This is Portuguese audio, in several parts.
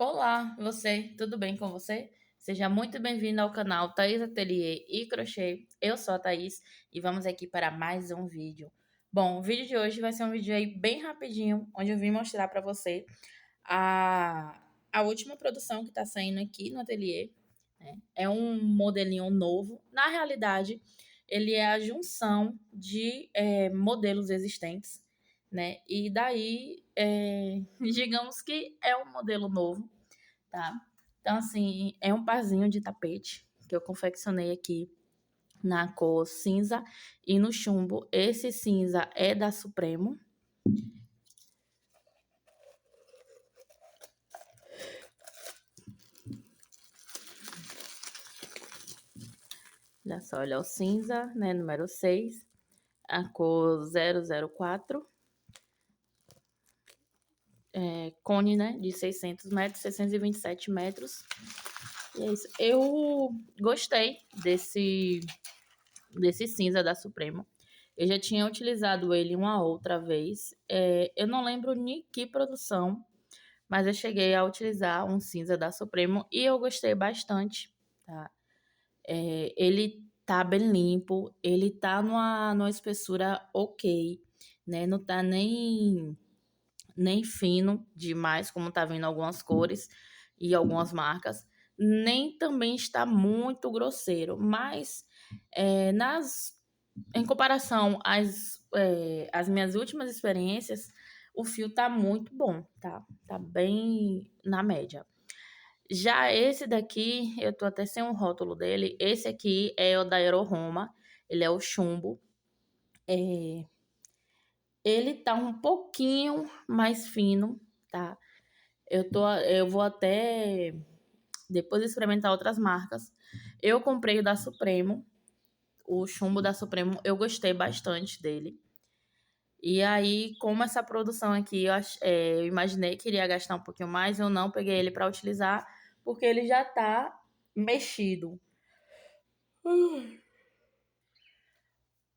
Olá, você, tudo bem com você? Seja muito bem-vindo ao canal Thaís Ateliê e Crochê. Eu sou a Thaís e vamos aqui para mais um vídeo. Bom, o vídeo de hoje vai ser um vídeo aí bem rapidinho, onde eu vim mostrar para você a última produção que está saindo aqui no ateliê, né? É um modelinho novo. Na realidade, ele é a junção de modelos existentes, né? E daí, digamos que é um modelo novo, tá? Então, assim, é um parzinho de tapete que eu confeccionei aqui na cor cinza e no chumbo. Esse cinza é da Supremo. Olha só, olha o cinza, né, número 6, a cor 004, cone, né, de 600 metros, 627 metros. E é isso. Eu gostei desse cinza da Supremo. Eu já tinha utilizado ele uma outra vez. Eu não lembro em que produção, mas eu cheguei a utilizar um cinza da Supremo e eu gostei bastante, tá? Ele tá bem limpo, ele tá numa espessura ok, né? Não tá nem fino demais, como tá vindo algumas cores e algumas marcas, nem também está muito grosseiro, mas em comparação às minhas últimas experiências, o fio tá muito bom, tá? Tá bem na média. Já esse daqui, eu tô até sem um rótulo dele. Esse aqui é o da Aeroroma, ele é o chumbo. É, ele tá um pouquinho mais fino, tá? Eu vou até depois experimentar outras marcas. Eu comprei o da Supremo, o chumbo da Supremo, eu gostei bastante dele. E aí, como essa produção aqui, eu imaginei que iria gastar um pouquinho mais, eu não peguei ele para utilizar, porque ele já tá mexido.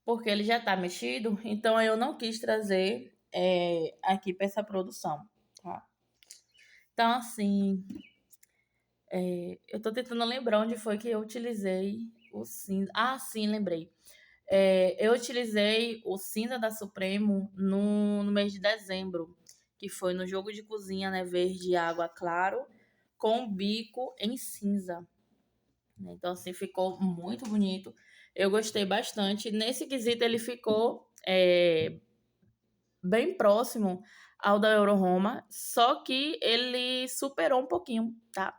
Porque ele já tá mexido, então eu não quis trazer aqui para essa produção, tá? Então, assim, eu tô tentando lembrar onde foi que eu utilizei o cinza. Ah, sim, lembrei. Eu utilizei o cinza da Supremo no mês de dezembro, que foi no jogo de cozinha, né, verde água claro, com bico em cinza, né? Então, assim, ficou muito bonito. Eu gostei bastante. Nesse quesito, ele ficou bem próximo ao da Euroroma, só que ele superou um pouquinho, tá?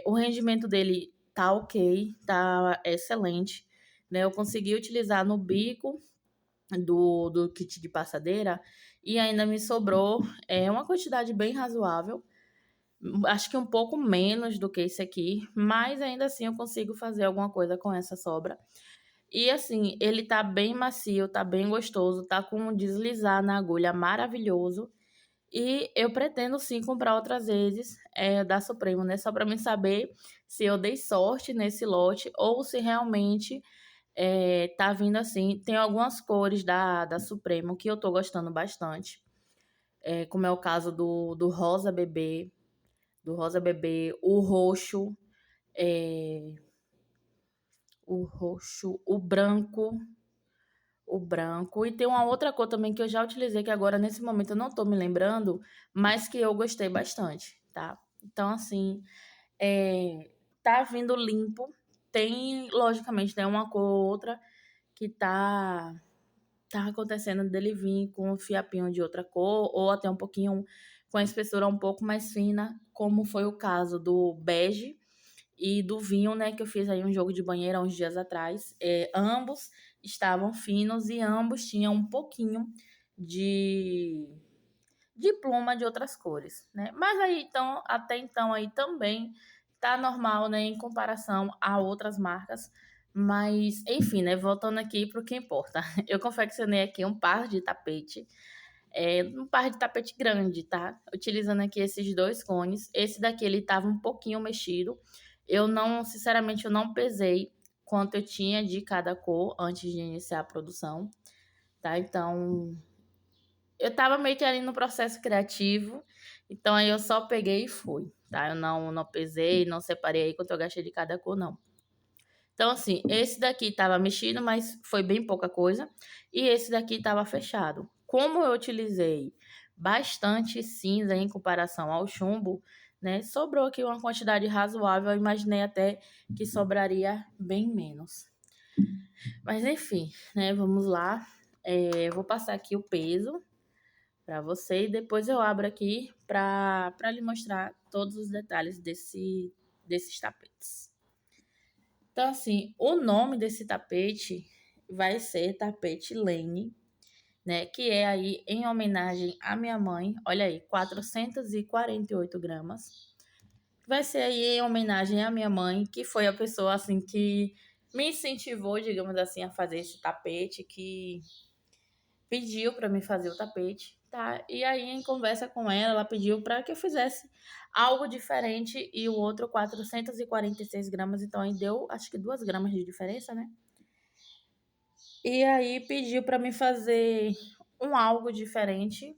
O rendimento dele tá ok, tá excelente, né? Eu consegui utilizar no bico do kit de passadeira e ainda me sobrou uma quantidade bem razoável. Acho que um pouco menos do que esse aqui, mas ainda assim eu consigo fazer alguma coisa com essa sobra. E assim, ele tá bem macio, tá bem gostoso, tá com um deslizar na agulha maravilhoso. E eu pretendo sim comprar outras vezes da Supremo, né? Só para mim saber se eu dei sorte nesse lote ou se realmente tá vindo assim. Tem algumas cores da Supremo que eu tô gostando bastante, como é o caso do rosa bebê, é, o roxo, o branco. E tem uma outra cor também que eu já utilizei, que agora nesse momento eu não tô me lembrando, mas que eu gostei bastante, tá? Então, assim, tá vindo limpo. Tem, logicamente, né, uma cor ou outra que tá acontecendo dele vir com um fiapinho de outra cor, ou até um pouquinho com a espessura um pouco mais fina, como foi o caso do bege e do vinho, né, que eu fiz aí um jogo de banheiro há uns dias atrás. Ambos estavam finos e ambos tinham um pouquinho de, de pluma de outras cores, né? Mas aí, então, até então aí também tá normal, né, em comparação a outras marcas. Mas, enfim, né, voltando aqui para o que importa. Eu confeccionei aqui um par de tapete, um par de tapete grande, tá? Utilizando aqui esses dois cones. Esse daqui, ele tava um pouquinho mexido. Sinceramente, eu não pesei quanto eu tinha de cada cor antes de iniciar a produção, tá? Então, eu tava meio que ali no processo criativo Então aí eu só peguei e fui, tá? Eu não pesei, não separei aí quanto eu gastei de cada cor, não. Então, assim, esse daqui tava mexido, mas foi bem pouca coisa. E esse daqui tava fechado. Como eu utilizei bastante cinza em comparação ao chumbo, né? Sobrou aqui uma quantidade razoável. Eu imaginei até que sobraria bem menos. Mas enfim, né? Vamos lá. Eu vou passar aqui o peso para você e depois eu abro aqui para lhe mostrar todos os detalhes desses tapetes. Então, assim, o nome desse tapete vai ser tapete Lane, né? Que é aí em homenagem à minha mãe. Olha aí, 448 gramas. Vai ser aí em homenagem à minha mãe, que foi a pessoa, assim, que me incentivou, digamos assim, a fazer esse tapete, que pediu para mim fazer o tapete, tá? E aí, em conversa com ela, ela pediu para que eu fizesse algo diferente e o outro 446 gramas, então aí deu acho que 2 gramas de diferença, né? E aí pediu para mim fazer um algo diferente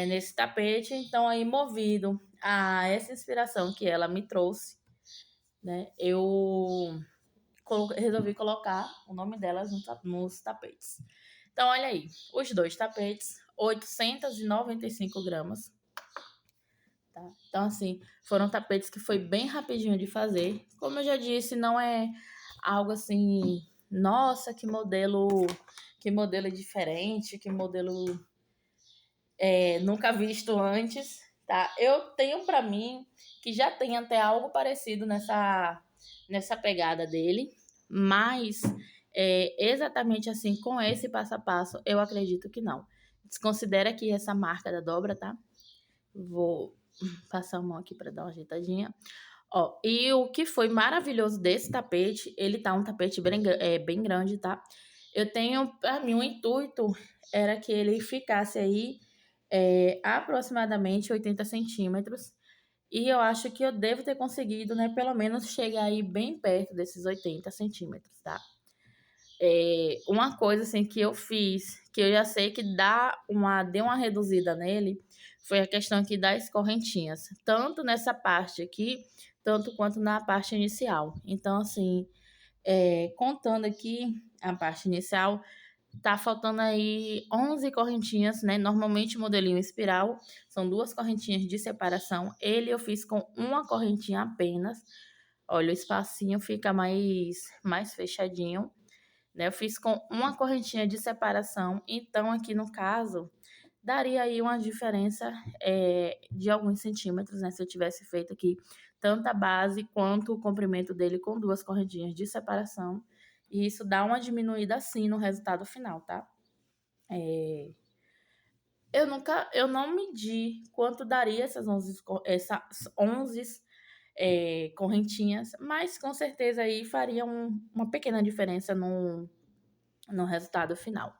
nesse tapete, então aí movido a essa inspiração que ela me trouxe, né? Eu resolvi colocar o nome delas nos tapetes. Então, olha aí, os dois tapetes, 895 gramas, tá? Então, assim, foram tapetes que foi bem rapidinho de fazer. Como eu já disse, não é algo assim, nossa, que modelo diferente, que modelo nunca visto antes, tá? Eu tenho pra mim que já tem até algo parecido nessa pegada dele, mas exatamente assim, com esse passo a passo, eu acredito que não. Desconsidera aqui essa marca da dobra, tá? Vou passar a mão aqui para dar uma ajeitadinha. Ó, e o que foi maravilhoso desse tapete, ele tá um tapete bem grande, tá? Eu tenho, pra mim, o intuito era que ele ficasse aí aproximadamente 80 centímetros. E eu acho que eu devo ter conseguido, né, pelo menos chegar aí bem perto desses 80 centímetros, tá? Uma coisa assim que eu fiz, que eu já sei que deu uma reduzida nele, foi a questão aqui das correntinhas, tanto nessa parte aqui, tanto quanto na parte inicial. Então, assim, contando aqui a parte inicial, tá faltando aí 11 correntinhas, né? Normalmente modelinho espiral, são 2 correntinhas de separação. Ele eu fiz com uma correntinha apenas. Olha, o espacinho fica mais fechadinho, né? Eu fiz com uma correntinha de separação, então aqui no caso daria aí uma diferença de alguns centímetros, né? Se eu tivesse feito aqui tanto a base quanto o comprimento dele com 2 correntinhas de separação. E isso dá uma diminuída assim no resultado final, tá? Eu não medi quanto daria essas 11 correntinhas, mas com certeza aí faria uma pequena diferença no resultado final.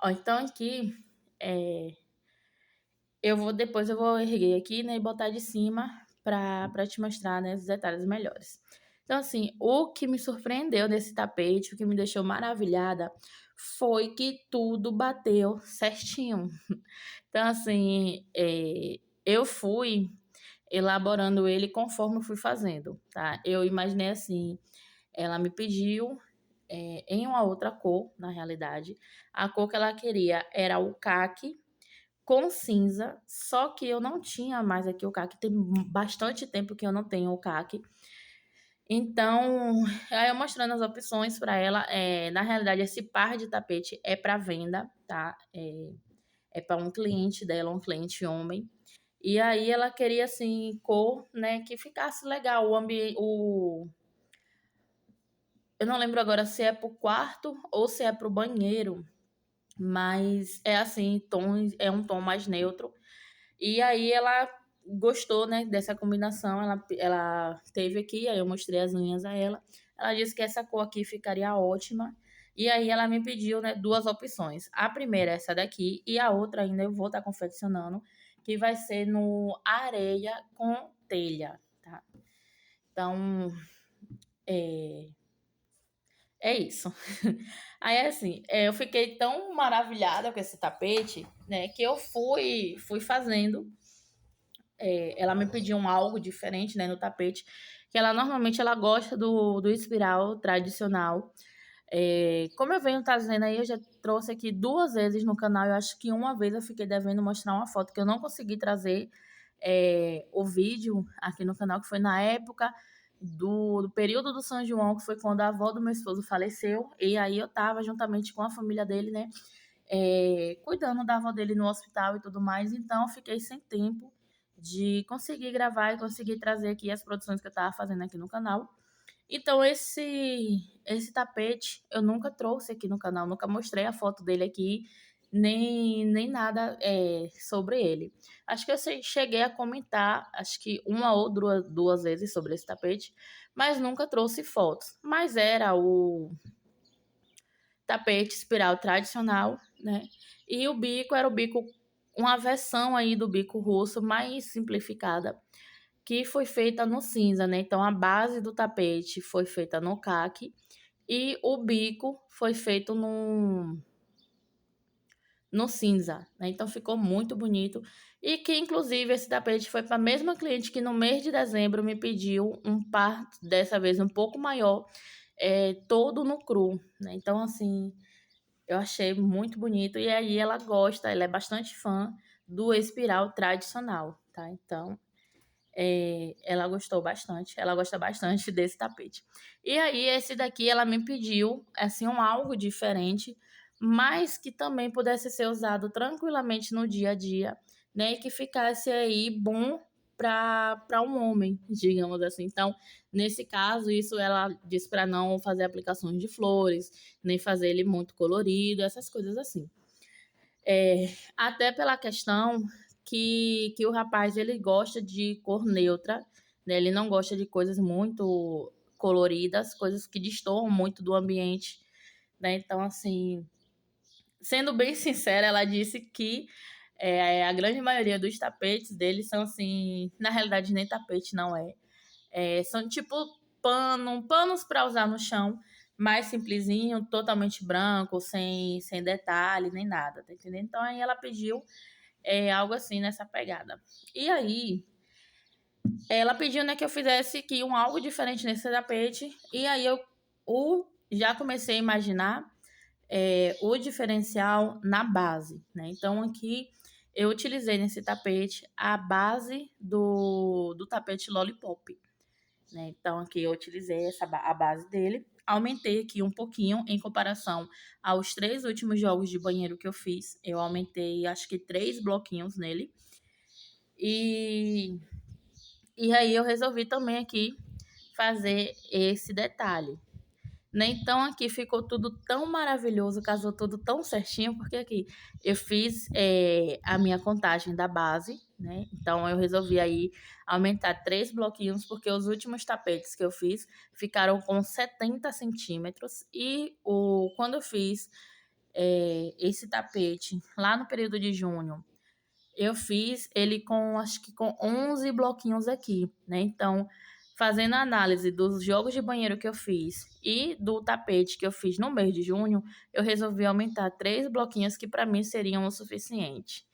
Ó, então aqui depois eu vou erguer aqui, né, e botar de cima para te mostrar, né, os detalhes melhores. Então, assim, o que me surpreendeu nesse tapete, o que me deixou maravilhada, foi que tudo bateu certinho. Então, assim, eu fui elaborando ele conforme eu fui fazendo, tá? Eu imaginei assim, ela me pediu em uma outra cor, na realidade. A cor que ela queria era o caqui com cinza, só que eu não tinha mais aqui o caqui, tem bastante tempo que eu não tenho o caqui. Então, aí eu mostrando as opções para ela, na realidade esse par de tapete é para venda, tá? É para um cliente dela, um cliente homem. E aí ela queria assim cor, né, que ficasse legal o ambiente, eu não lembro agora se é pro quarto ou se é pro banheiro, mas é assim, é um tom mais neutro. E aí ela gostou, né, dessa combinação, ela teve aqui, aí eu mostrei as unhas a ela. Ela disse que essa cor aqui ficaria ótima. E aí ela me pediu, né, 2 opções. A primeira é essa daqui e a outra ainda eu vou estar confeccionando, que vai ser no areia com telha, tá? Então, é, é isso. Aí, assim, eu fiquei tão maravilhada com esse tapete, né, que eu fui fazendo ela me pediu algo diferente, né, no tapete, que ela normalmente ela gosta do espiral tradicional. Como eu venho trazendo aí, eu já trouxe aqui 2 vezes no canal, eu acho que uma vez eu fiquei devendo mostrar uma foto que eu não consegui trazer, o vídeo aqui no canal, que foi na época do período do São João, que foi quando a avó do meu esposo faleceu, e aí eu estava juntamente com a família dele, né, cuidando da avó dele no hospital e tudo mais, então eu fiquei sem tempo de conseguir gravar e conseguir trazer aqui as produções que eu estava fazendo aqui no canal. Então esse tapete eu nunca trouxe aqui no canal, nunca mostrei a foto dele aqui, nem nada, sobre ele. Acho que eu cheguei a comentar, acho que uma ou 2 vezes sobre esse tapete, mas nunca trouxe fotos. Mas era o tapete espiral tradicional, né? E o bico era o bico, uma versão aí do bico russo mais simplificada, que foi feita no cinza, né? Então a base do tapete foi feita no caque e o bico foi feito no cinza, né? Então ficou muito bonito. E que inclusive esse tapete foi para a mesma cliente que no mês de dezembro me pediu um par, dessa vez um pouco maior, todo no cru, né? Então assim, eu achei muito bonito e aí ela gosta, ela é bastante fã do espiral tradicional, tá? Então, ela gostou bastante, ela gosta bastante desse tapete. E aí esse daqui ela me pediu, assim, um algo diferente, mas que também pudesse ser usado tranquilamente no dia a dia, né? E que ficasse aí bom para um homem, digamos assim. Então, nesse caso, isso ela disse para não fazer aplicações de flores, nem fazer ele muito colorido, essas coisas assim. Até pela questão que o rapaz ele gosta de cor neutra, né? Ele não gosta de coisas muito coloridas, coisas que destoam muito do ambiente, né? Então, assim, sendo bem sincera, ela disse que a grande maioria dos tapetes dele são assim, na realidade nem tapete não é. São tipo panos para usar no chão, mais simplesinho, totalmente branco, sem detalhe nem nada, tá entendendo? Então aí ela pediu algo assim nessa pegada. E aí ela pediu, né, que eu fizesse aqui algo diferente nesse tapete. E aí já comecei a imaginar o diferencial na base, né? Então aqui eu utilizei nesse tapete a base do tapete Lollipop, né? Então aqui eu utilizei a base dele, aumentei aqui um pouquinho em comparação aos 3 últimos jogos de banheiro que eu fiz. Eu aumentei acho que 3 bloquinhos nele. E, e aí eu resolvi também aqui fazer esse detalhe. Né? Então aqui ficou tudo tão maravilhoso, casou tudo tão certinho, porque aqui eu fiz a minha contagem da base, né? Então eu resolvi aí aumentar 3 bloquinhos, porque os últimos tapetes que eu fiz ficaram com 70 centímetros e quando eu fiz esse tapete lá no período de junho, eu fiz ele com, acho que com 11 bloquinhos aqui, né? Então, fazendo a análise dos jogos de banheiro que eu fiz e do tapete que eu fiz no mês de junho, eu resolvi aumentar 3 bloquinhos que para mim seriam o suficiente.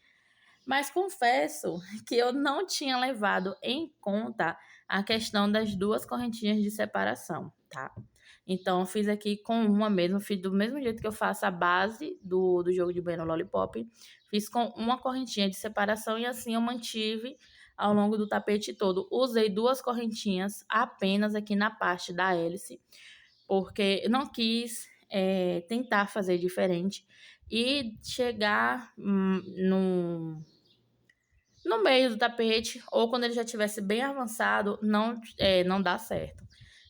Mas confesso que eu não tinha levado em conta a questão das 2 correntinhas de separação, tá? Então, eu fiz aqui com uma mesmo, fiz do mesmo jeito que eu faço a base do jogo de banho Lollipop, fiz com uma correntinha de separação e assim eu mantive ao longo do tapete todo. Usei 2 correntinhas apenas aqui na parte da hélice, porque eu não quis tentar fazer diferente e chegar no meio do tapete ou quando ele já estivesse bem avançado, não dá certo.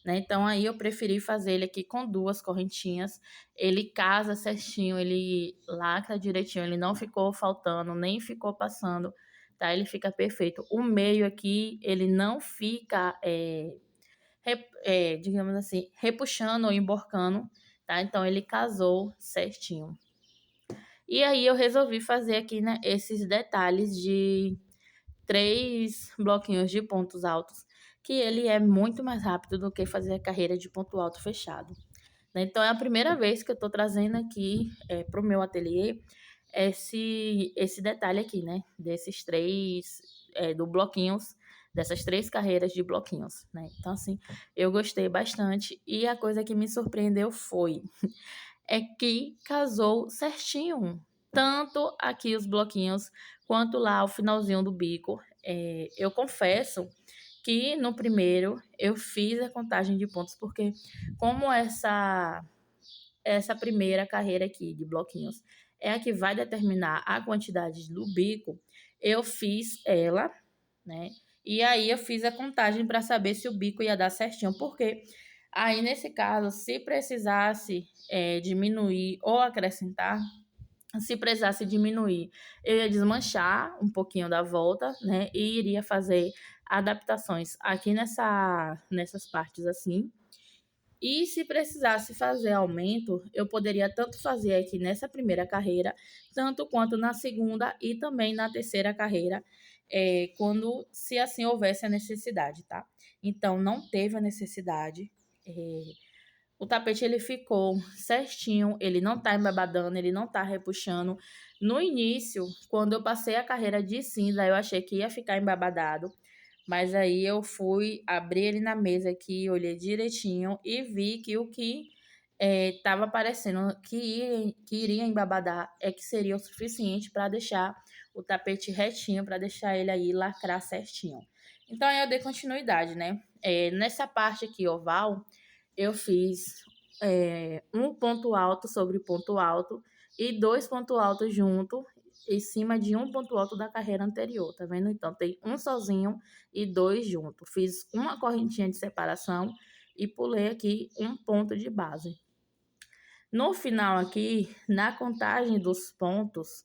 Né? Então aí eu preferi fazer ele aqui com 2 correntinhas. Ele casa certinho, ele lacra direitinho, ele não ficou faltando, nem ficou passando, tá? Ele fica perfeito. O meio aqui, ele não fica, digamos assim, repuxando ou emborcando, tá? Então ele casou certinho. E aí eu resolvi fazer aqui, né, esses detalhes de 3 bloquinhos de pontos altos, que ele é muito mais rápido do que fazer a carreira de ponto alto fechado. Né? Então, é a primeira vez que eu estou trazendo aqui para o meu ateliê esse detalhe aqui, né? Desses 3 do bloquinhos, dessas 3 carreiras de bloquinhos, né? Então, assim, eu gostei bastante. E a coisa que me surpreendeu foi é que casou certinho. Tanto aqui os bloquinhos, quanto lá o finalzinho do bico. Eu confesso que no primeiro eu fiz a contagem de pontos, porque como essa primeira carreira aqui de bloquinhos é a que vai determinar a quantidade do bico, eu fiz ela, né? E aí eu fiz a contagem para saber se o bico ia dar certinho, porque aí nesse caso, se precisasse diminuir ou acrescentar, se precisasse diminuir, eu ia desmanchar um pouquinho da volta, né? E iria fazer adaptações aqui nessas partes assim. E se precisasse fazer aumento, eu poderia tanto fazer aqui nessa primeira carreira, tanto quanto na segunda e também na terceira carreira, quando se assim houvesse a necessidade, tá? Então, não teve a necessidade. O tapete ele ficou certinho, ele não tá embabadando, ele não tá repuxando. No início, quando eu passei a carreira de cinza, eu achei que ia ficar embabadado. Mas aí eu fui, abri ele na mesa aqui, olhei direitinho e vi que o que estava parecendo que iria embabadar é que seria o suficiente para deixar o tapete retinho, para deixar ele aí lacrar certinho. Então aí eu dei continuidade, né? Nessa parte aqui oval, eu fiz um ponto alto sobre ponto alto e 2 pontos altos junto em cima de um ponto alto da carreira anterior, tá vendo? Então, tem um sozinho e 2 junto. Fiz uma correntinha de separação e pulei aqui um ponto de base. No final aqui, na contagem dos pontos,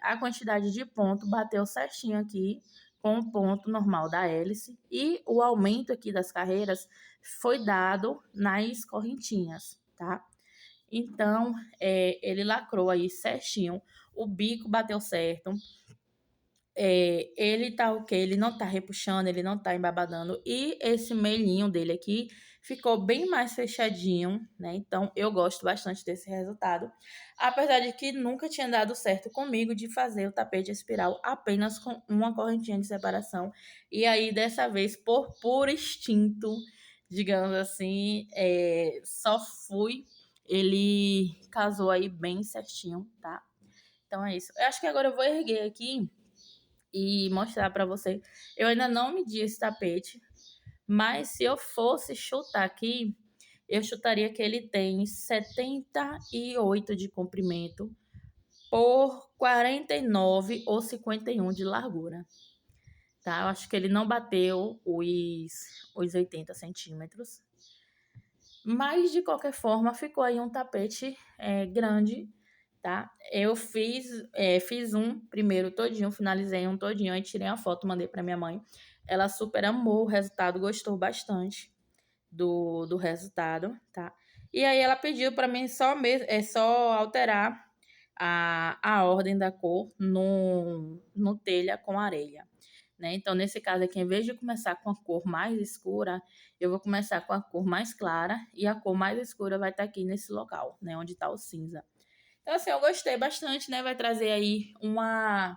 a quantidade de ponto bateu certinho aqui com o ponto normal da hélice e o aumento aqui das carreiras foi dado nas correntinhas, tá? Então, ele lacrou aí certinho, o bico bateu certo, ele tá ok, ele não tá repuxando, ele não tá embabadando. E esse melinho dele aqui ficou bem mais fechadinho, né? Então, eu gosto bastante desse resultado. Apesar de que nunca tinha dado certo comigo de fazer o tapete espiral apenas com uma correntinha de separação. E aí, dessa vez, por puro instinto, digamos assim, só fui. Ele casou aí bem certinho, tá? Então é isso. Eu acho que agora eu vou erguer aqui e mostrar para você. Eu ainda não medi esse tapete, mas se eu fosse chutar aqui, eu chutaria que ele tem 78 de comprimento por 49 ou 51 de largura, tá? Eu acho que ele não bateu os 80 centímetros, mas de qualquer forma ficou aí um tapete grande, tá? Eu fiz um primeiro todinho, finalizei um todinho, aí tirei a foto, mandei para minha mãe. Ela super amou o resultado, gostou bastante do resultado, tá? E aí ela pediu para mim só alterar a ordem da cor no telha com areia, né? Então, nesse caso aqui, em vez de começar com a cor mais escura, eu vou começar com a cor mais clara e a cor mais escura vai estar aqui nesse local, né? Onde está o cinza. Então, assim, eu gostei bastante, né? Vai trazer aí uma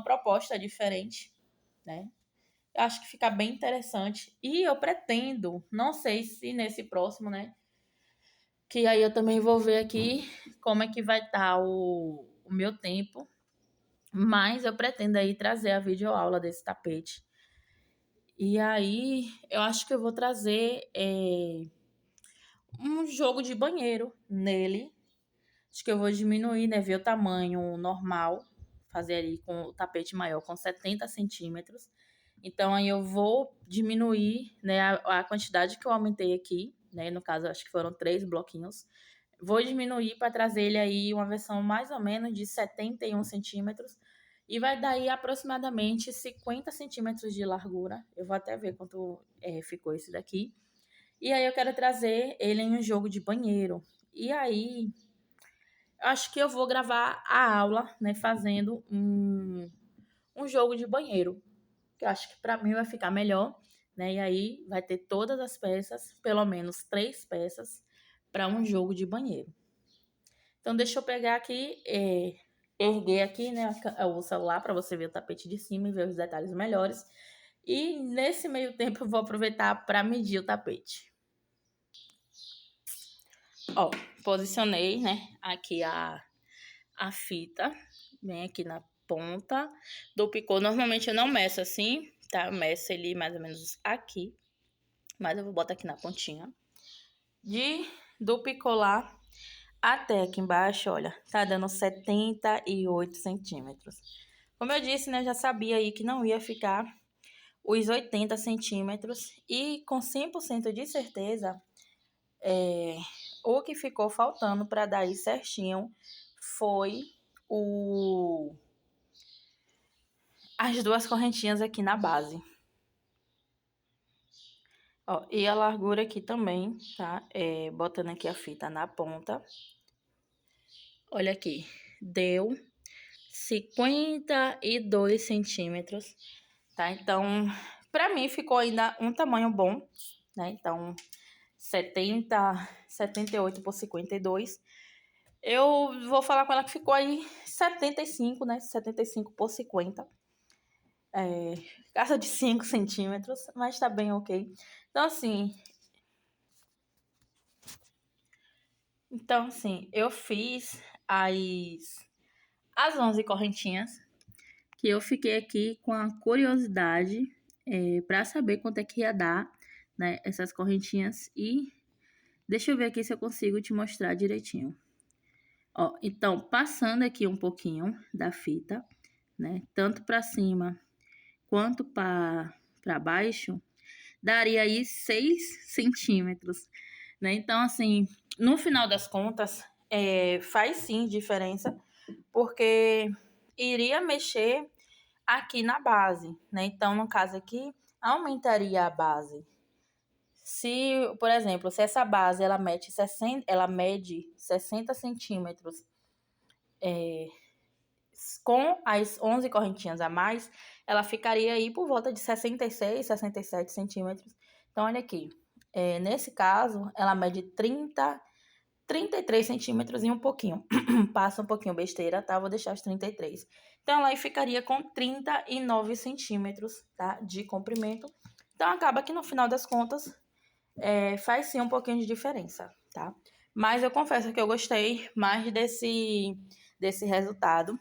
proposta diferente, né? Eu acho que fica bem interessante. E eu pretendo, não sei se nesse próximo, né? Que aí eu também vou ver aqui como é que vai estar o meu tempo. Mas eu pretendo aí trazer a videoaula desse tapete. E aí eu acho que eu vou trazer um jogo de banheiro nele. Acho que eu vou diminuir, né? Ver o tamanho normal. Fazer ali com o tapete maior, com 70 centímetros. Então, aí eu vou diminuir, né, a quantidade que eu aumentei aqui, né? No caso, acho que foram 3 bloquinhos. Vou diminuir para trazer ele aí uma versão mais ou menos de 71 centímetros. E vai dar aí aproximadamente 50 centímetros de largura. Eu vou até ver quanto ficou esse daqui. E aí eu quero trazer ele em um jogo de banheiro. E aí, acho que eu vou gravar a aula, né, fazendo um jogo de banheiro. Que eu acho que para mim vai ficar melhor, né? E aí vai ter todas as peças, pelo menos 3 peças, para um jogo de banheiro. Então, deixa eu pegar aqui erguer aqui, né, o celular para você ver o tapete de cima e ver os detalhes melhores. E nesse meio tempo eu vou aproveitar para medir o tapete. Ó, posicionei, né, aqui a fita, bem aqui na ponta do picô. Normalmente eu não meço assim, tá? Eu meço ele mais ou menos aqui, mas eu vou botar aqui na pontinha. Do picô lá até aqui embaixo, olha, tá dando 78 centímetros. Como eu disse, né, eu já sabia aí que não ia ficar os 80 centímetros e com 100% de certeza, o que ficou faltando para dar aí certinho foi as duas correntinhas aqui na base. Ó, e a largura aqui também, tá? Botando aqui a fita na ponta. Olha aqui, deu 52 centímetros, tá? Então, pra mim ficou ainda um tamanho bom, né? Então, 78 por 52. Eu vou falar com ela que ficou aí 75, né? 75 por 50. Casa de 5 centímetros, mas tá bem ok. Então, assim, eu fiz as 11 correntinhas, que eu fiquei aqui com a curiosidade para saber quanto é que ia dar, né, essas correntinhas. E deixa eu ver aqui se eu consigo te mostrar direitinho. Ó, então, passando aqui um pouquinho da fita, né, tanto para cima quanto para baixo, daria aí 6 centímetros, né? Então, assim, no final das contas, faz sim diferença, porque iria mexer aqui na base, né? Então, no caso aqui, aumentaria a base. Se, por exemplo, se essa base ela mede 60 centímetros com as 11 correntinhas a mais, ela ficaria aí por volta de 66, 67 centímetros. Então, olha aqui. Nesse caso, ela mede 33 centímetros e um pouquinho. Passa um pouquinho besteira, tá? Vou deixar os 33. Então, ela aí ficaria com 39 centímetros, tá? De comprimento. Então, acaba que no final das contas, faz sim um pouquinho de diferença, tá? Mas eu confesso que eu gostei mais desse resultado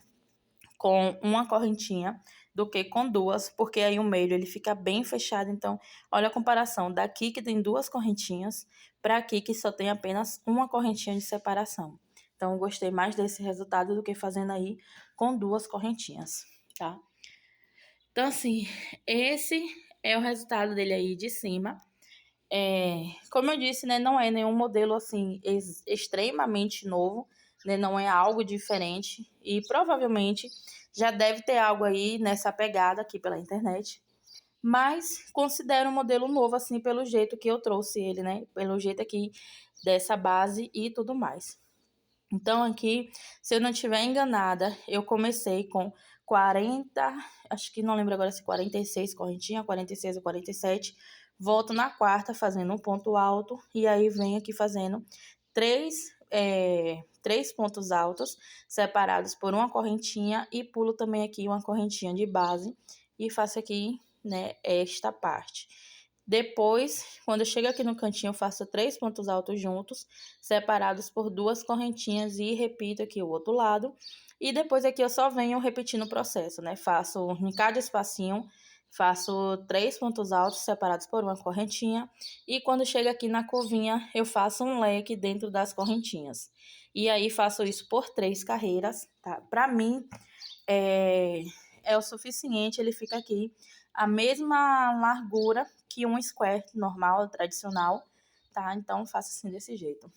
com uma correntinha do que com duas, porque aí o meio ele fica bem fechado. Então, olha a comparação daqui que tem duas correntinhas para aqui que só tem apenas uma correntinha de separação. Então, eu gostei mais desse resultado do que fazendo aí com duas correntinhas, tá? Então, assim, esse é o resultado dele aí de cima. Como eu disse, né, não é nenhum modelo assim extremamente novo, né, não é algo diferente e provavelmente já deve ter algo aí nessa pegada aqui pela internet, mas considero um modelo novo assim pelo jeito que eu trouxe ele, né, pelo jeito aqui dessa base e tudo mais. Então aqui, se eu não estiver enganada, eu comecei com 40, acho que não lembro agora se 46 correntinha, 46 ou 47. Volto na quarta fazendo um ponto alto e aí venho aqui fazendo três pontos altos separados por uma correntinha e pulo também aqui uma correntinha de base e faço aqui, né, esta parte. Depois, quando eu chego aqui no cantinho, eu faço 3 pontos altos juntos, separados por duas correntinhas e repito aqui o outro lado. E depois aqui eu só venho repetindo o processo, né? Faço em cada espacinho, faço 3 pontos altos separados por uma correntinha. E quando chega aqui na curvinha, eu faço um leque dentro das correntinhas. E aí faço isso por 3 carreiras, tá? Pra mim, é o suficiente, ele fica aqui a mesma largura que um square normal, tradicional, tá? Então, faço assim desse jeito.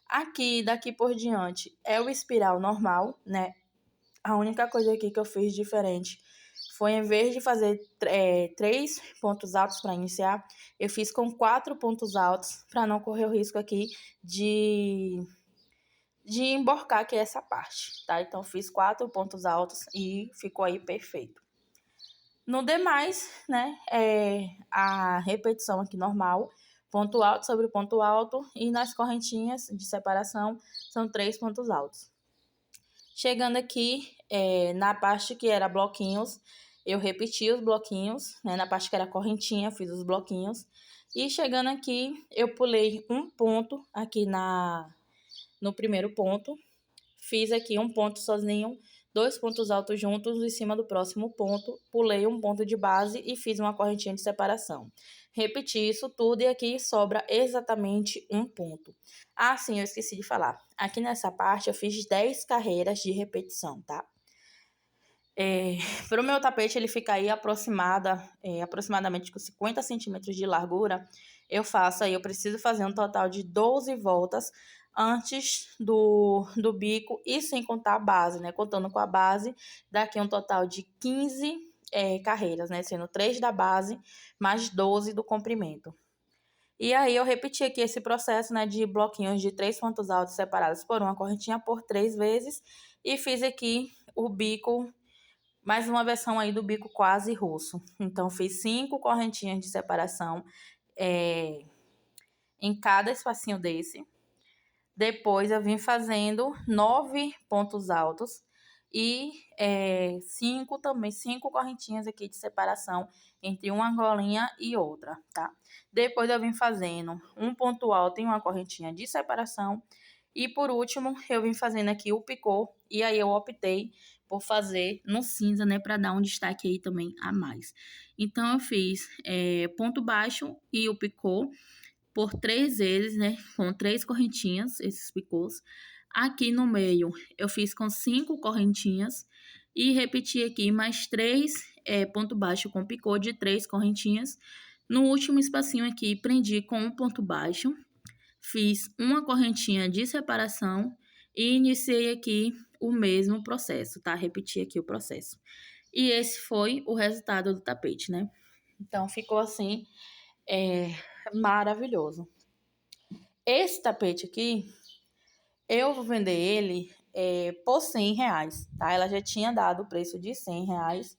Aqui, daqui por diante, é o espiral normal, né? A única coisa aqui que eu fiz diferente foi, em vez de fazer 3 pontos altos para iniciar, eu fiz com 4 pontos altos, para não correr o risco aqui de emborcar aqui essa parte, tá? Então, fiz 4 pontos altos e ficou aí perfeito. No demais, né, a repetição aqui normal, ponto alto sobre ponto alto, e nas correntinhas de separação são 3 pontos altos. Chegando aqui, na parte que era bloquinhos, eu repeti os bloquinhos, né? Na parte que era correntinha, fiz os bloquinhos. E chegando aqui, eu pulei um ponto aqui no primeiro ponto. Fiz aqui um ponto sozinho, 2 pontos altos juntos em cima do próximo ponto. Pulei um ponto de base e fiz uma correntinha de separação. Repeti isso tudo e aqui sobra exatamente um ponto. Ah, sim, eu esqueci de falar. Aqui nessa parte eu fiz 10 carreiras de repetição, tá? Para o meu tapete ele fica aí aproximadamente com 50 centímetros de largura, eu preciso fazer um total de 12 voltas antes do bico e sem contar a base, né? Contando com a base, daqui um total de 15 carreiras, né? Sendo 3 da base, mais 12 do comprimento. E aí eu repeti aqui esse processo, né, de bloquinhos de 3 pontos altos separados por uma correntinha por 3 vezes e fiz aqui o bico, mais uma versão aí do bico quase russo. Então, fiz 5 correntinhas de separação em cada espacinho desse. Depois, eu vim fazendo 9 pontos altos e 5 correntinhas aqui de separação entre uma argolinha e outra, tá? Depois, eu vim fazendo um ponto alto em uma correntinha de separação. E por último, eu vim fazendo aqui o picô, e aí eu optei por fazer no cinza, né, para dar um destaque aí também a mais. Então, eu fiz ponto baixo e o picô por 3 vezes, né, com 3 correntinhas, esses picôs. Aqui no meio, eu fiz com 5 correntinhas e repeti aqui mais 3 ponto baixo com picô de 3 correntinhas. No último espacinho aqui, prendi com um ponto baixo. Fiz uma correntinha de separação e iniciei aqui o mesmo processo, tá? Repeti aqui o processo. E esse foi o resultado do tapete, né? Então, ficou assim, maravilhoso. Esse tapete aqui, eu vou vender ele por R$100, tá? Ela já tinha dado o preço de R$100,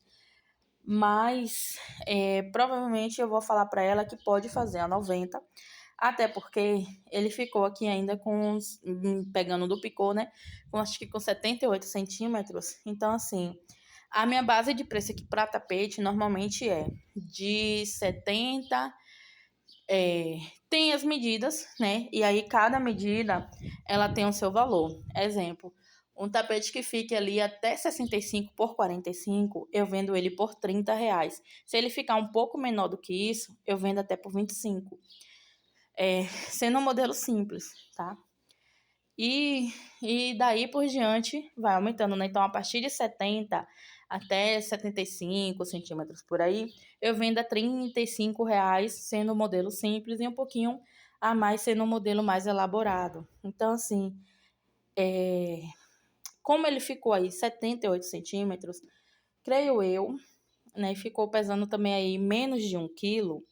mas provavelmente eu vou falar para ela que pode fazer a 90. Até porque ele ficou aqui ainda pegando do picô, né? Acho que com 78 centímetros. Então, assim, a minha base de preço aqui para tapete normalmente é de 70. Tem as medidas, né? E aí cada medida, ela tem o seu valor. Exemplo, um tapete que fique ali até 65 por 45, eu vendo ele por R$30. Se ele ficar um pouco menor do que isso, eu vendo até por 25. Sendo um modelo simples, tá? E daí por diante vai aumentando, né? Então, a partir de 70 até 75 centímetros por aí, eu vendo a R$35, sendo um modelo simples, e um pouquinho a mais sendo um modelo mais elaborado. Então, assim, como ele ficou aí 78 centímetros, creio eu, né? Ficou pesando também aí menos de 1 quilo.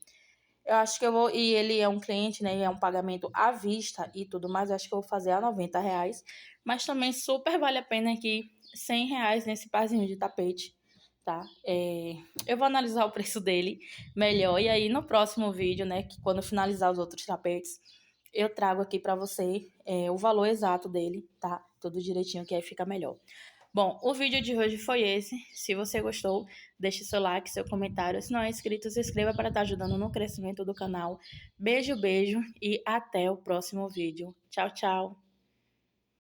Eu acho que eu vou. E ele é um cliente, né? É um pagamento à vista e tudo mais. Eu acho que eu vou fazer a R$90. Mas também super vale a pena aqui R$100 nesse parzinho de tapete, tá? Eu vou analisar o preço dele melhor. E aí no próximo vídeo, né? Que quando finalizar os outros tapetes, eu trago aqui pra você o valor exato dele, tá? Tudo direitinho, que aí fica melhor. Bom, o vídeo de hoje foi esse. Se você gostou, deixe seu like, seu comentário. Se não é inscrito, se inscreva para estar ajudando no crescimento do canal. Beijo, beijo e até o próximo vídeo. Tchau, tchau!